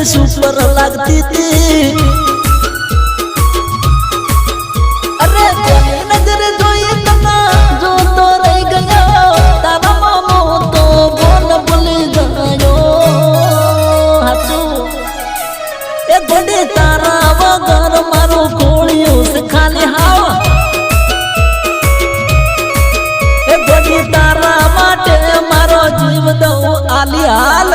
Super लगती थी। अरे नजर जोई तना जो तो रह गयो तारा मामो तो बोल भूल गयो हाचू ए बड़े तारा वगर मारो कोळियो से खाली हावा ए बड़ी तारा माटे मारो जीव दो आली हाल।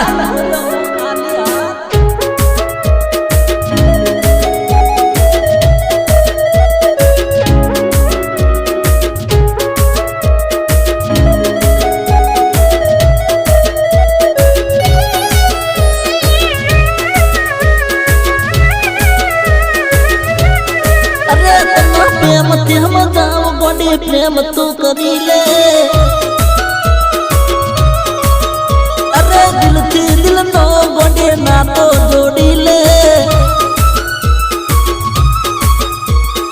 हम जाओ बड़े प्रेम तू करी ले। अरे दिल थी दिल नो बड़े ना तो जोड़ी ले।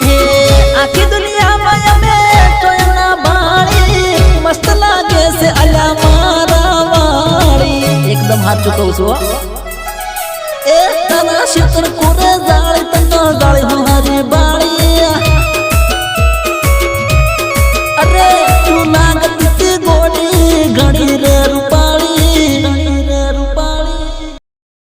हे आखी दुनिया माया में टोयना बाड़ी मस्त लागे से अला मारा वाड़ी एकदम हाथ चुका उसवा ए तना शितर कोरे जाली तना जाली हमारी बाड़ी।